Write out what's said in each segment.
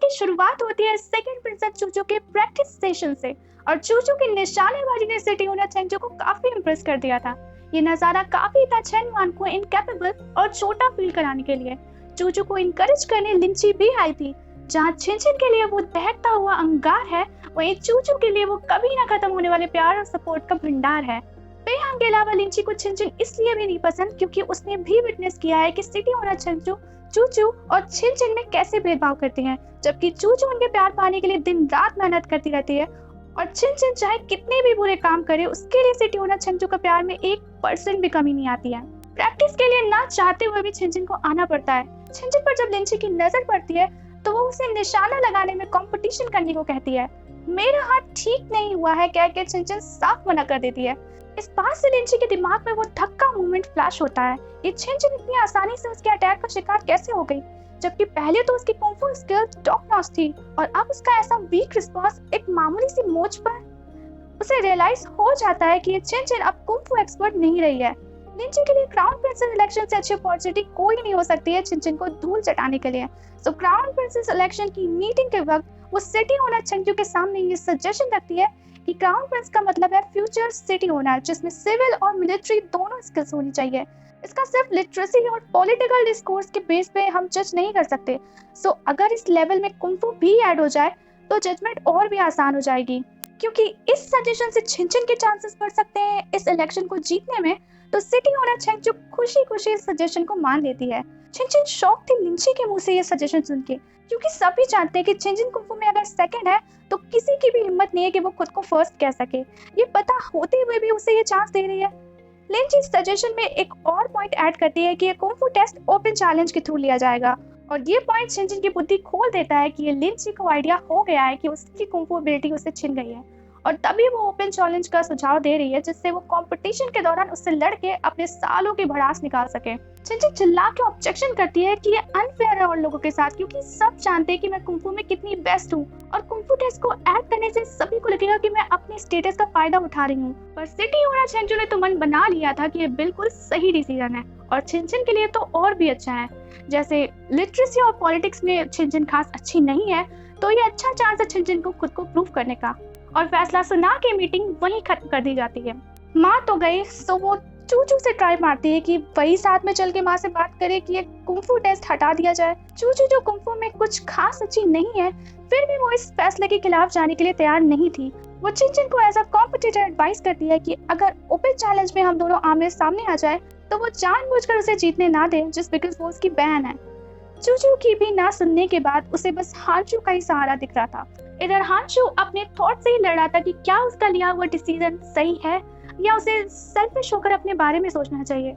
की शुरुआत होती है सेकंड प्रिंसेस चूचू के प्रैक्टिस सेशन से और चूचू की निशानेबाजी ने सिटी ओनर चेंचू को काफी इम्प्रेस कर दिया था। ये नजारा काफी था चेनवान को इनकैपेबल और छोटा फील कराने के लिए। चूचू को इनकरेज करने लिंची भी आई थी। जहाँ छिनछिन के लिए वो दहकता हुआ अंगार है, वहीं चूचू के लिए वो कभी ना खत्म होने वाले प्यार और सपोर्ट का भंडार है। पेहांग के अलावा लिंची को छिनछिन इसलिए भी नहीं पसंद क्योंकि उसने भी विटनेस किया है कि सिटी ओनर चेंचू चूचू और छिनछिन में कैसे भेदभाव करती हैं, जबकि चूचू उनके प्यार पाने के लिए दिन रात मेहनत करती रहती है और छिनछिन चाहे कितने भी बुरे काम करे उसके लिए सिटी ओनर छिनछू का प्यार में 1% भी कमी नहीं आती है। प्रैक्टिस के लिए ना चाहते हुए भी छिनछिन को आना पड़ता है। छिनछिन पर जब लिंची की नजर पड़ती है तो वो उसे निशाना लगाने में कंपटीशन करने को कहती है। मेरा हाथ ठीक नहीं हुआ है कह के छिनछिन साफ मना कर देती है। इस बात से लिंची के दिमाग में वो धक्का मूवमेंट फ्लैश होता है। ये छिनछिन इतनी आसानी से उसके अटैक का शिकार कैसे हो गई, जबकि पहले तो उसकी कुंफू स्किल्स टॉप नॉच थी और अब उसका ऐसा वीक रिस्पांस एक मामूली सी मोच पर। उसे रियलाइज हो जाता है कि ये छिनछिन अब कुंफू एक्सपर्ट नहीं रही है। लिंची के लिए क्राउन प्रिंसेस इलेक्शन से अच्छी अपॉर्चुनिटी कोई नहीं हो सकती है छिनछिन को धूल चटाने के लिए। सो क्राउन प्रिंसेस इलेक्शन की मीटिंग के वक्त वो सिटी ओनर चेंचू के सामने ये सजेशन रखती है कि क्राउन प्रिंस का मतलब है फ्यूचर सिटी ओनर, जिसमें सिविल और मिलिट्री दोनों स्किल्स होनी चाहिए। इसका सिर्फ लिटरेसी और पॉलिटिकल डिस्कोर्स के बेस पे हम जज नहीं कर सकते। सो अगर इस लेवल में कुंफू भी ऐड हो जाए तो जजमेंट और भी आसान हो जाएगी। क्योंकि इस सजेशन से छिनछिन के चांसेस बढ़ सकते हैं इस इलेक्शन को जीतने में, तो सिटी ओनर चेंचू खुशी खुशी इस सजेशन को मान लेती है। छिनछिन शॉक थी लिंची के मुंह से ये सजेशन सुन के, क्योंकि सभी जानते हैं कि छिनछिन कुंफू में अगर सेकंड है तो किसी की भी हिम्मत नहीं है कि वो खुद को फर्स्ट कह सके। ये पता होते हुए भी उसे ये चांस दे रही है। लिंची सजेशन में एक और पॉइंट ऐड करती है कि ये कुंफू टेस्ट ओपन चैलेंज के थ्रू लिया जाएगा और ये पॉइंट छिनछिन की बुद्धि खोल देता है कि ये लिंची को आइडिया हो गया है कि उसकी कुंफू एबिलिटी उससे छिन गई है और तभी वो ओपन चैलेंज का सुझाव दे रही है, जिससे वो कंपटीशन के दौरान उससे लड़के अपने सालों की भड़ास निकाल सके। छिनछिन चिल्ला के ऑब्जेक्शन करती है कि ये अनफेयर है और लोगों के साथ, क्योंकि सब जानते हैं कि मैं कुंफू में कितनी बेस्ट हूँ और कुंफू टेस्ट को ऐड करने से सभी को लगेगा कि मैं अपने स्टेटस का फायदा उठा रही हूँ। पर सिटी ओनर चेंचू ने तो मन बना लिया था कि ये बिल्कुल सही डिसीजन है और छिनछिन के लिए तो और भी अच्छा है। जैसे लिटरेसी और पॉलिटिक्स में छिनछिन खास अच्छी नहीं है, तो ये अच्छा चांस है छिनछिन को खुद को प्रूव करने का। और फैसला सुना के मीटिंग वहीं खत्म कर दी जाती है। माँ तो गई, सो वो चूचू से ट्राई मारती है कि वही साथ में चल के माँ से बात करे कि ये कुंफू टेस्ट हटा दिया जाए। चूचू जो कुंफू में कुछ खास अच्छी नहीं है, फिर भी वो इस फैसले के खिलाफ जाने के लिए तैयार नहीं थी। वो छिनछिन को एज अ कॉम्पिटिटर एडवाइस करती है कि अगर ओपन चैलेंज में हम दोनों आमने सामने आ जाए तो वो जानबूझकर उसे जीतने ना दे, जस्ट बिकॉज वो उसकी बहन है। चूचू की भी ना सुनने के बाद उसे बस हांचू का ही सहारा दिख रहा था। इधर हांचू अपने थॉट से ही लड़ रहा था कि क्या उसका लिया हुआ डिसीजन सही है या उसे सेल्फिश होकर अपने बारे में सोचना चाहिए।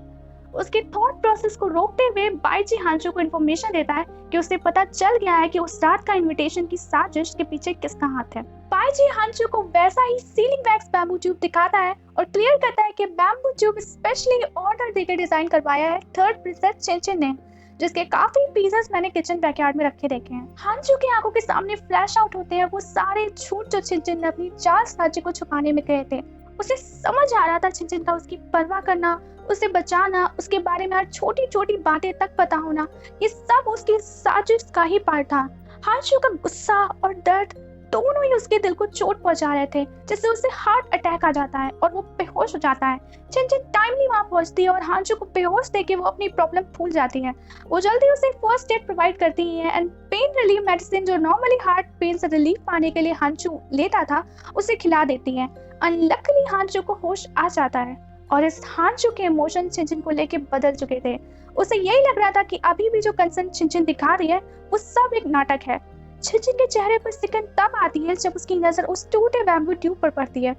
उसके थॉट प्रोसेस को रोकते हुए बाईजी हांचू को इन्फॉर्मेशन देता है कि उसे पता चल गया है कि उस रात का इनविटेशन की साजिश के पीछे किसका हाथ है। बाईजी हांचू को वैसा ही सीलिंग वैक्स बैम्बू ट्यूब दिखाता है और क्लियर करता है कि बैम्बू ट्यूब स्पेशली ऑर्डर देकर डिजाइन करवाया है थर्ड प्रिंसेस छिनछिन ने, जिसके काफी पीसेस मैंने किचन बैकयार्ड में रखे देखे हैं। हांचू की आंखों के सामने फ्लैश आउट होते हैं वो सारे झूठ जो छिनछिन ने अपनी जालसाजी को छुपाने में कहे थे। उसे समझ आ रहा था छिनछिन का उसकी परवाह करना, उसे बचाना, उसके बारे में हर छोटी छोटी बातें तक पता होना, ये सब उसकी साजिश का ही पार्ट था। हांचू का गुस्सा और दर्द दोनों ही उसके दिल को चोट पहुंचा रहे थे, जिससे उसे हार्ट अटैक आ जाता है और वो बेहोश हो जाता है। छिनछिन टाइमली वहां पहुंचती है और हांचू को बेहोश देके वो अपनी प्रॉब्लम भूल जाती है। वो जल्दी उसे फर्स्ट एड प्रोवाइड करती है एंड पेन रिलीफ मेडिसिन जो नॉर्मली हार्ट पेन से रिलीफ पाने के लिए हांचू लेता था उसे खिला देती है। अनलकीली हांचू को होश आ जाता है और इस हांचू के इमोशन छिनछिन को लेके बदल चुके थे। उसे यही लग रहा था कि अभी भी जो कंसर्न छिनछिन दिखा रही है वो सब एक नाटक है। छिनछिन के चेहरे पर सिकन तब आती है जब उसकी नजर उस टूटे बैम्बू ट्यूब पर पड़ती है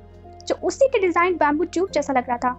जो उसी के डिजाइन बैम्बू ट्यूब जैसा लग रहा था।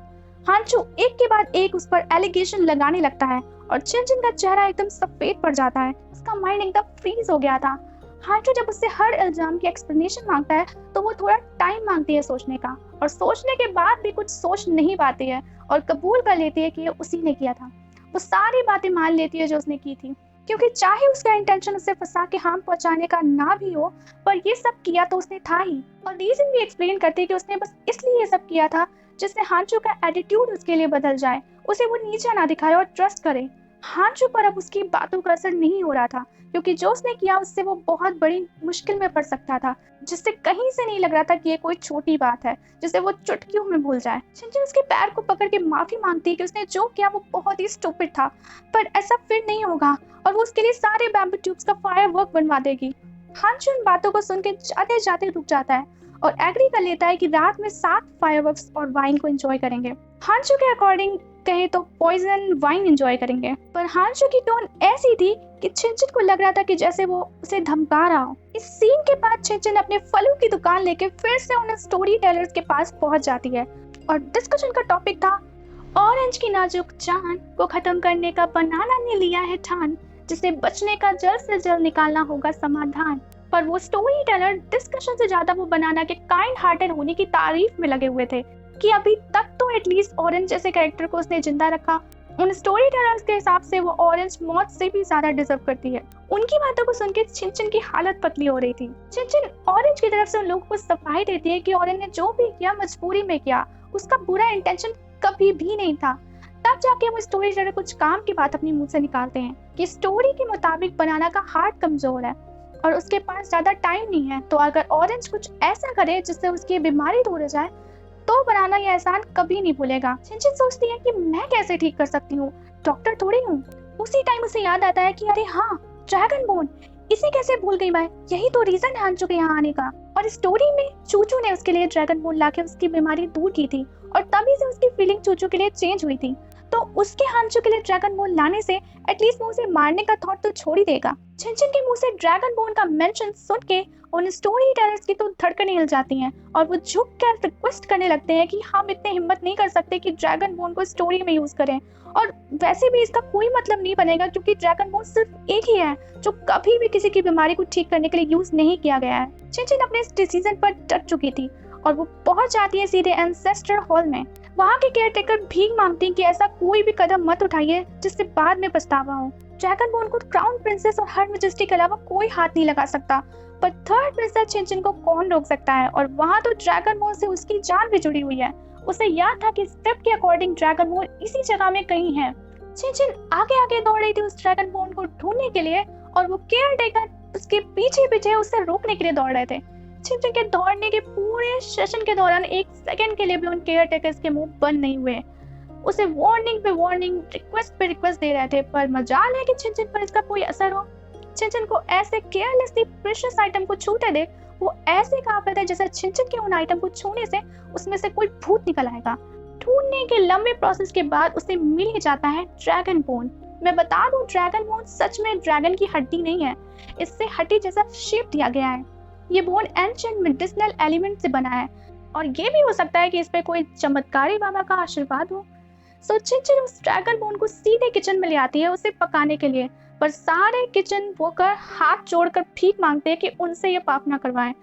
हांचू एक के बाद एक उस पर एलिगेशन लगाने लगता है और छिनछिन का चेहरा एकदम सफेद पड़ जाता है। उसका माइंड एकदम फ्रीज हो गया था। हांचू जब उससे हर इल्जाम की एक्सप्लेनेशन मांगता है तो वो थोड़ा टाइम मांगती है सोचने का, और सोचने के बाद भी कुछ सोच नहीं पाती है और कबूल कर लेती है कि ये उसी ने किया था। वो सारी बातें मान लेती है जो उसने की थी, क्योंकि चाहे उसका इंटेंशन उसे फंसा के हार्म पहुंचाने का ना भी हो, पर ये सब किया तो उसने था ही। और रीजन भी एक्सप्लेन करती है कि उसने बस इसलिए ये सब किया था जिससे हांचू का एटीट्यूड उसके लिए बदल जाए, उसे वो नीचा ना दिखाए और ट्रस्ट करे। हांचू पर अब उसकी बातों का असर नहीं हो रहा था, क्योंकि जो उसने किया उससे वो बहुत बड़ी मुश्किल में पड़ सकता था, जिससे कहीं से नहीं लग रहा था कि ये कोई छोटी बात है जिसे वो चुटकियों में भूल जाए। छिंचन उसके पैर को पकड़ के माफी मांगती है कि उसने जो किया वो बहुत ही स्टूपिड था, पर ऐसा फिर नहीं होगा और वो उसके लिए सारे बैम्बू ट्यूब्स का फायर वर्क बनवा देगी। हांचू उन बातों को सुन के जाते जाते रुक जाता है और एग्री कर लेता है कि रात में 7 फायरवर्क्स और वाइन को एंजॉय करेंगे। हांचू के अकॉर्डिंग कहे तो पॉइजन वाइन एंजॉय करेंगे, पर हांचू की टोन ऐसी थी कि छिंचन को लग रहा था कि जैसे वो उसे धमका रहा हो। इस सीन के बाद छिंचन अपने फलों की दुकान लेके फिर से उन स्टोरी टेलर्स के पास पहुंच जाती है और डिस्कशन का टॉपिक था ऑरेंज की नाजुक जान को खत्म करने का बनाना ने लिया है ठान, जिसे बचने का जल्द से जल्द निकालना होगा समाधान। पर वो स्टोरी टेलर डिस्कशन से ज्यादा वो बनाना के काइंड हार्टेड होने की तारीफ में लगे हुए थे कि अभी तक तो एटलीस्ट ऑरेंज जैसे कैरेक्टर को उसने जिंदा रखा। उन स्टोरी टेलर्स के हिसाब से वो ऑरेंज मौत से भी ज्यादा डिजर्व करती है। उनकी बातों को सुनकर छिंचन की हालत पतली हो रही थी। छिंचन ऑरेंज की तरफ से उन लोगों को सफाई देती है कि ऑरेंज ने जो भी किया मजबूरी में किया, उसका बुरा इंटेंशन कभी भी नहीं था। तब जाके वो स्टोरी टेलर कुछ काम की बात अपने मुंह से निकालते हैं कि स्टोरी के मुताबिक बनाना का हार्ट कमजोर है और उसके पास ज्यादा टाइम नहीं है, तो अगर ऑरेंज कुछ ऐसा करे जिससे उसकी बीमारी दूर हो जाए तो बनाना ये एहसान कभी नहीं भूलेगा। छिंचन सोचती है कि मैं कैसे ठीक कर सकती हूँ, डॉक्टर थोड़ी हूँ। उसी टाइम उसे याद आता है कि अरे हाँ, ड्रैगन बोन, इसे कैसे भूल गई मैं, यही तो रीजन है हांचू के यहाँ आने का। और स्टोरी में चूचू ने उसके लिए ड्रैगन बोन लाके उसकी बीमारी दूर की थी और तभी से उसकी फीलिंग चूचू के लिए चेंज हुई थी। तो उसके हांचू के लिए ड्रैगन बोन लाने से एटलीस्ट वो उसे मारने का थॉट तो छोड़ ही देगा। छिंचन के मुंह से ड्रैगन बोन का मेंशन सुन के उन स्टोरी टेलर्स की तो धड़कनें हिल जाती हैं और वो झुक कर रिक्वेस्ट करने लगते हैं कि हम इतने हिम्मत नहीं कर सकते कि ड्रैगन बोन को स्टोरी में यूज करें, और वैसे भी इसका कोई मतलब नहीं बनेगा क्योंकि ड्रैगन बोन सिर्फ एक ही है जो कभी भी किसी की बीमारी को ठीक करने के लिए यूज नहीं किया गया है। छिंचन अपने इस डिसीजन पर डट चुकी थी और वो पहुंच जाती है सीधे एंसेस्टर हॉल में। वहाँ के केयरटेकर भीख मांगती हैं कि ऐसा कोई भी कदम मत उठाइए जिससे बाद में पछतावा हो। ड्रैगन बोन को क्राउन प्रिंसेस और हर मैजेस्टी के अलावा कोई हाथ नहीं लगा सकता, पर थर्ड प्रिंसेस छिंचन को कौन रोक सकता है, और वहाँ तो ड्रैगन बोन से उसकी जान भी जुड़ी हुई है। उसे याद था कि स्क्रिप्ट के अकॉर्डिंग ड्रैगन बोन इसी जगह में कहीं है। छिंचन आगे आगे दौड़ रही थी उस ड्रैगन बोन को ढूंढने के लिए और वो केयरटेकर उसके पीछे पीछे उसे रोकने के लिए दौड़ रहे थे। छिंचन के दौड़ने के पूरे सेशन के दौरान एक सेकंड के लिए भी उन केयरटेकर्स के मुंह बंद नहीं हुए। उसे वार्निंग पे वार्निंग, रिक्वेस्ट पे रिक्वेस्ट दे रहे थे, पर मजाल है कि छिंचन पर इसका कोई असर हो। छिंचन को ऐसे केयरलेसली प्रेशियस आइटम को छूते दे, वो ऐसे कांप थे जैसे छिंचन के उन आइटम को छूने से उसमें से कोई भूत निकल आएगा। ढूंढने के लंबे प्रोसेस के बाद उसे मिल ही जाता है ड्रैगन बोन। मैं बता दूं, ड्रैगन बोन सच में ड्रैगन की हड्डी नहीं है, इससे हड्डी जैसा शेप दिया गया है। ये बोन एंशिएंट मेडिसिनल एलिमेंट से बना है और ये भी हो सकता है कि इस पे कोई चमत्कारी बाबा का आशीर्वाद हो। सो छिंचन उस ड्रैगन बोन को सीधे किचन में ले आती है उसे पकाने के लिए, पर सारे किचन वर्कर हाथ जोड़कर भीख मांगते हैं कि उनसे ये पाप ना करवाएं।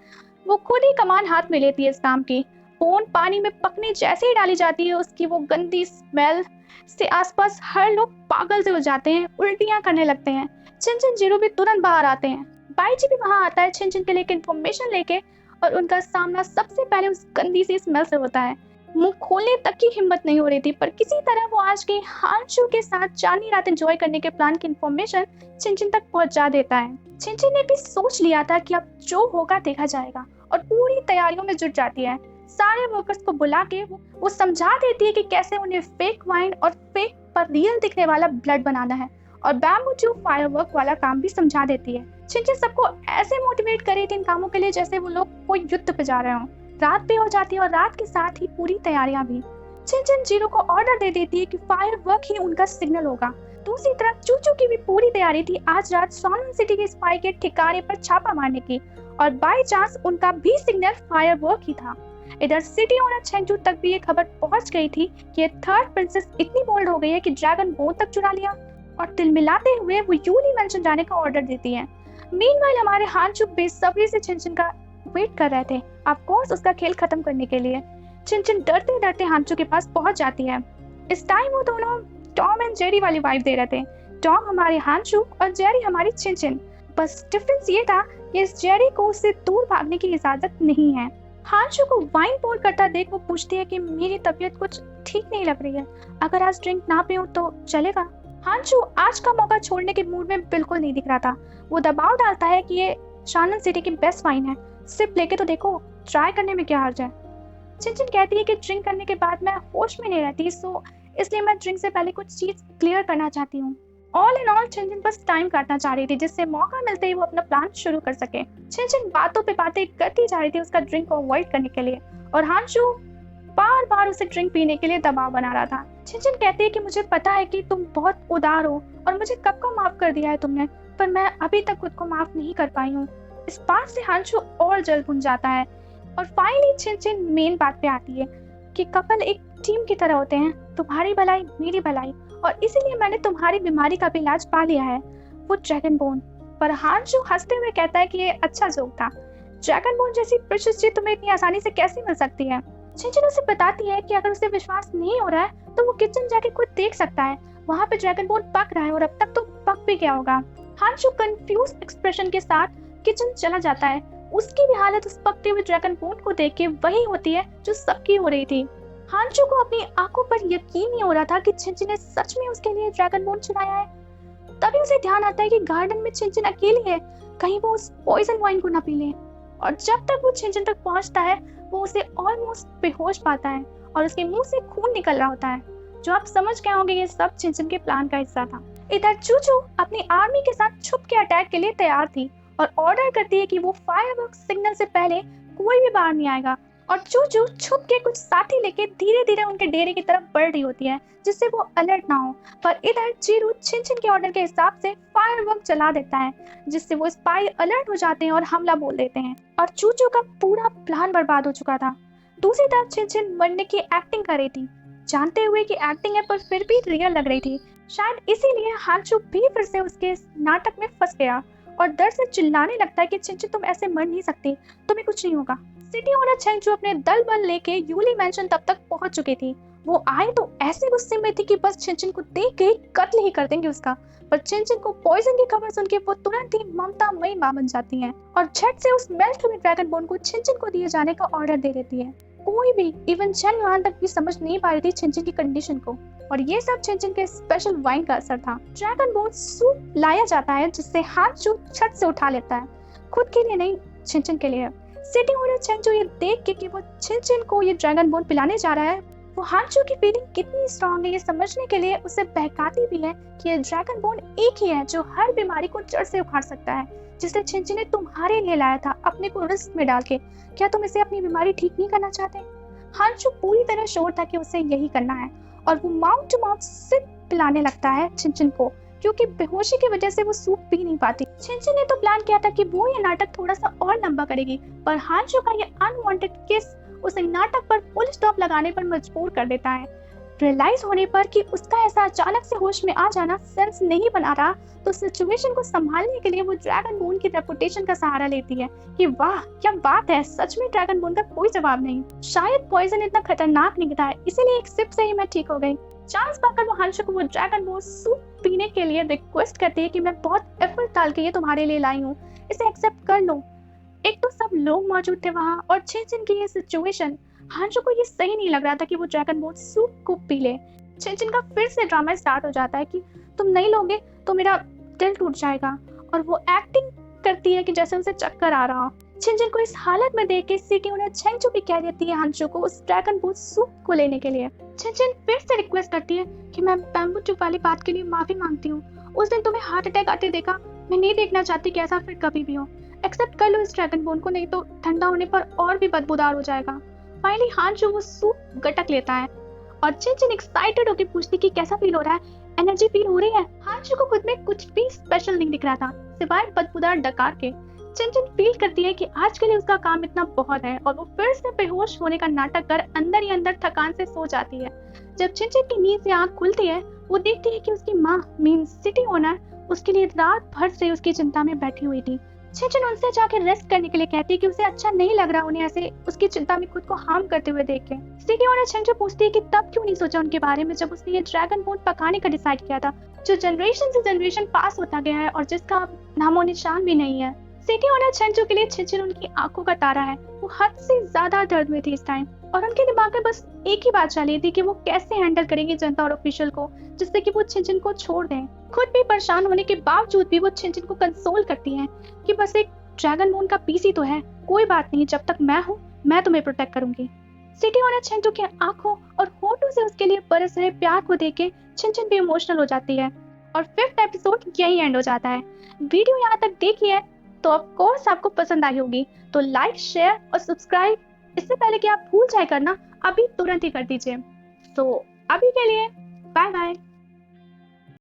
वो खुद ही कमान हाथ में लेती है इस काम की। बोन पानी में पकने जैसे ही डाली जाती है, उसकी वो गंदी स्मेल से आसपास हर लोग पागल से हो जाते हैं, उल्टियां करने लगते हैं। छिंचन जीरो भी तुरंत बाहर आते हैं। बाईजी भी वहां आता है छिंचन के लिए इन्फॉर्मेशन लेके, और उनका सामना सबसे पहले उस गंदी सी स्मेल से होता है। मुंह खोलने तक की हिम्मत नहीं हो रही थी, पर किसी तरह वो आज के हांचू के साथ चांदनी रात एंजॉय करने के प्लान की इन्फॉर्मेशन छिंचन तक पहुंचा देता है। छिंचन ने भी सोच लिया था कि अब जो होगा देखा जाएगा और पूरी तैयारियों में जुट जाती है। सारे वर्कर्स को बुला के वो समझा देती है कि कैसे उन्हें फेक वाइन और फेक पर रियल दिखने वाला ब्लड बनाना है, और बैम्बू ट्यूब फायरवर्क वाला काम भी समझा देती है। छिंचन सबको ऐसे मोटिवेट कर रही थी इन कामों के लिए जैसे वो लोग कोई युद्ध पे जा रहे हों। रात भी हो जाती है और रात के साथ ही पूरी तैयारियां भी। छिंचन जीरो को ऑर्डर दे देती है कि फायरवर्क ही उनका सिग्नल होगा। दूसरी तरफ चूचू की भी पूरी तैयारी थी आज रात सॉलन सिटी के स्पाई के ठिकाने पर छापा मारने की, और बाय चांस उनका भी सिग्नल फायरवर्क ही था। इधर सिटी ओनर छेंचू तक भी ये खबर पहुंच गई थी कि ये थर्ड प्रिंसेस इतनी बोल्ड हो गई है कि ड्रैगन बोन तक चुरा लिया, और तिलमिलाते हुए वो यूली मेंशन जाने का ऑर्डर देती है। मीनवाइल हमारे हांचू बेसब्री से छिंचन का वेट कर रहे थे, ऑफ कोर्स उसका खेल खत्म करने के लिए। छिंचन डरते डरते हांचू के पास पहुंच जाती है। इस टाइम वो दोनों टॉम एंड जेरी वाली वाइब दे रहे थे। टॉम हमारे हांचू और जेरी हमारी छिंचन। बस डिफरेंस ये था कि इस जेरी को उससे दूर भागने की इजाजत नहीं है। हांचू को वाइन पोर करता देख वो पूछती है कि मेरी तबीयत कुछ ठीक नहीं लग रही है, अगर आज ड्रिंक ना पीऊं तो चलेगा। हांचू आज का मौका छोड़ने के मूड में बिल्कुल नहीं दिख रहा था। वो दबाव डालता है कि ये शानन सिटी की बेस्ट वाइन है, सिर्फ लेके तो देखो, ट्राई करने में क्या हर्ज है। चिंचिन कहती है कि ड्रिंक करने के बाद मैं होश में नहीं रहती, सो इसलिए मैं ड्रिंक से पहले कुछ चीज क्लियर करना चाहती हूँ। ऑल इन ऑल चिंचिन बस टाइम काटना चाह रही थी, जिससे मौका मिलते ही वो अपना प्लान शुरू कर सके। चिंचिन बातों पे बातें करती जा रही थी उसका ड्रिंक को अवॉइड करने के लिए, और हांचू बार बार उसे ड्रिंक पीने के लिए दबाव बना रहा था। चिंचिन कहती है कि मुझे पता है कि तुम बहुत उदार हो और मुझे कब का माफ कर दिया है तुमने, पर मैं अभी तक खुद को माफ नहीं कर पाई हूँ। इस बात से हांचू और जल भुन जाता है। और फाइनली चिंचिन मेन बात पे आती है कि कपल एक टीम की तरह होते हैं, तुम्हारी भलाई मेरी भलाई, और इसीलिए मैंने तुम्हारी बीमारी का भी इलाज पा लिया है, वो ड्रैगन बोन। पर हांचू हंसते हुए कहता है कि ये अच्छा जोक था, ड्रैगन बोन जैसी प्रेशियस चीज तुम्हें इतनी आसानी से कैसे मिल सकती है। चिंचिन उसे बताती है कि अगर उसे विश्वास नहीं हो रहा है तो वो किचन जाके खुद देख सकता है, वहाँ पे ड्रैगन बोन पक रहा है और अब तक तो पक भी गया होगा। हांचू कंफ्यूज एक्सप्रेशन के साथ किचन चला जाता है। उसकी भी हालत उस पकते हुए ड्रैगन बोन को देख के वही होती है जो सबकी हो रही थी। हांचू को अपनी आंखों पर यकीन नहीं हो रहा था कि चिंचिन ने सच में उसके लिए ड्रैगन बोन चुराया है। तभी उसे ध्यान आता है कि गार्डन में चिंचिन अकेली है, कहीं वो उस पॉइजन वाइन को न पी ले। और जब तक वो चिंचिन तक पहुंचता है वो उसे ऑलमोस्ट बेहोश पाता है और उसके मुंह से खून निकल रहा होता है, जो आप समझ गए होंगे ये सब चिंचिन के प्लान का हिस्सा था। इधर चूचू अपनी आर्मी के साथ छुप के अटैक के लिए तैयार थी और ऑर्डर करती है कि वो फायरवर्क्स सिग्नल से पहले कोई भी बाहर नहीं आएगा, और चूचू छुप के कुछ साथी लेके धीरे धीरे उनके डेरे की तरफ बढ़ रही होती है जिससे वो अलर्ट ना हो। पर इधर चीरू चिंचिन के ऑर्डर के हिसाब से फायरवर्क जला देता है, जिससे वो स्पाई अलर्ट हो जाते हैं और हमला बोल देते हैं, और चूचू का पूरा प्लान बर्बाद हो चुका था। दूसरी तरफ चिंचिन मरने की एक्टिंग कर रही थी, जानते हुए कि एक्टिंग है पर फिर भी रियल लग रही थी। शायद इसीलिए हांचू भी फिर से उसके नाटक में फंस गया और डर से चिल्लाने लगता है कि चिंचिन तुम ऐसे मर नहीं सकती, तुम्हें कुछ नहीं होगा। सिटी ओनर चेंग जो अपने दल बल लेके यूली मैंशन तब तक पहुंच चुकी थी। वो आए तो ऐसे गुस्से में थी कि बस चिंचिन को देख के कत्ल ही कर देंगे उसका, पर चिंचिन को पॉइजन की खबर सुन के वो तुरंत ही ममतामयी मां बन जाती हैं और झट से उस मेल्ट हुए ड्रैगन बोन को चिंचिन को दिए जाने का ऑर्डर दे देती है। कोई भी इवन चेन युआन तक भी समझ नहीं पा रही थी चिंचिन की कंडीशन को, और ये सब चिंचिन के स्पेशल वाइन का असर था। ड्रैगन बोन सूप लाया जाता है जिससे हांचू छत से उठा लेता है, खुद के लिए नहीं चिंचिन के लिए। सिटी ओनर चेंग जो ये देख के कि वो चिंचिन को ये ड्रैगन बोन पिलाने जा रहा है, वो हांचू की फीलिंग कितनी स्ट्रांग है ये समझने के लिए उसे बहकाती भी है कि ये ड्रैगन बोन एक ही है जो हर बीमारी को जड़ से उखाड़ सकता है, जिसे चिंचिन ने तुम्हारे लिए लाया था अपने को रिस्क में डाल के। क्या तुम इसे अपनी बीमारी ठीक नहीं करना चाहते? हांचू पूरी तरह श्योर था कि उसे यही करना है, और वो माउथ टू माउथ सिप पिलाने लगता है चिंचिन को, क्योंकि बेहोशी की वजह से वो सूप पी नहीं पाती। चिंचिन ने तो प्लान किया था कि वो ये नाटक थोड़ा सा और लंबा करेगी, पर हांचू का ये अनवांटेड किस उसे नाटक पर फुल स्टॉप लगाने पर मजबूर कर देता है। रियलाइज होने पर कि उसका ऐसा अचानक से होश में आ जाना सेंस नहीं बना रहा, तो सिचुएशन को संभालने के लिए वो ड्रैगन बोन की रेपुटेशन का सहारा लेती है कि वाह क्या बात है, सच में ड्रैगन बोन का कोई जवाब नहीं, शायद पॉइजन इतना खतरनाक नहीं था, इसीलिए एक सिप से ही मैं ठीक हो गई। चांस पाकर वो हांचू को वो ड्रैगन बोन सूप पीने के लिए रिक्वेस्ट करती है कि मैं बहुत एफर्ट डाल के ये तुम्हारे लिए लाई हूँ, इसे एक्सेप्ट कर लो। एक तो सब लोग मौजूद थे वहाँ, और चिंचिन की ये सिचुएशन हांचू को ये सही नहीं लग रहा था कि वो ड्रैगन बोन सूप को पी ले। चिंचिन का फिर से ड्रामा स्टार्ट हो जाता है कि तुम नहीं लोगे तो मेरा दिल टूट जाएगा, और वो एक्टिंग करती है कि जैसे उसे चक्कर आ रहा हो। चिंचिन को इस हालत में देख के सिटी ओनर चेंगचू भी कह देती है हांचू को उस ड्रैगन बोन सूप को लेने के लिए। चिंचिन फिर से रिक्वेस्ट करती है कि मैं बैम्बू ट्यूब वाली बात के लिए माफी मांगती हूँ, उस दिन तुम्हें हार्ट अटैक आते देखा, मैं नहीं देखना चाहती कि ऐसा फिर कभी भी हो, एक्सेप्ट कर लो इस ड्रैगन बोन को, नहीं तो ठंडा होने पर और भी बदबूदार हो जाएगा। फाइनली हांचू वो सूप गटक लेता है, और चिंचिन एक्साइटेड होकर पूछती कि कैसा फील हो रहा है, एनर्जी फील हो रही है। हांचू को खुद में कुछ भी स्पेशल नहीं दिख रहा था सिवाय बदबूदार डकार के। चिंचिन फील करती है कि आज के लिए उसका काम इतना बहुत है, और वो फिर से बेहोश होने का नाटक कर अंदर ही अंदर थकान से सो जाती है। जब चिंचिन की नींद से आंख खुलती है, वो देखती है कि उसकी माँ मीन सिटी ओनर उसके लिए रात भर से उसकी चिंता में बैठी हुई थी। चिंचिन उनसे जाके रेस्ट करने के लिए कहती है कि उसे अच्छा नहीं लग रहा उन्हें ऐसे उसकी चिंता में खुद को हार्म करते हुए देख के। सिटी ओनर चिंचिन पूछती है कि तब क्यों नहीं सोचा उनके बारे में जब उसने ये ड्रैगन बोन पकाने का डिसाइड किया था, जो जनरेशन से जनरेशन पास होता गया है और जिसका नामो निशान भी नहीं है। सिटी ओनर छंचू के लिए छिनछिन उनकी आंखों का तारा है। वो हद से ज्यादा दर्द में थी इस टाइम, और उनके दिमाग में बस एक ही बात चल रही थी कि वो कैसे हैंडल करेंगे जनता और ऑफिशियल को, जिससे कि वो छिनछिन को छोड़ दें। खुद भी परेशान होने के बावजूद भी वो छिनछिन को कंसोल करती हैं कि बस एक ड्रैगन मून का पीस ही तो है, कोई बात नहीं, जब तक मैं हूँ मैं तुम्हें प्रोटेक्ट करूंगी। सिटी ओनर छिनछू की आंखों और होठों से उसके लिए बरस रहे प्यार को देख के छिनछिन भी इमोशनल हो जाती है, और 5th एपिसोड यही एंड हो जाता है। वीडियो यहाँ तक देखी है तो ऑफ कोर्स आपको पसंद आई होगी, तो लाइक, शेयर और सब्सक्राइब इससे पहले कि आप भूल जाए करना, अभी तुरंत ही कर दीजिए। तो अभी के लिए बाय बाय।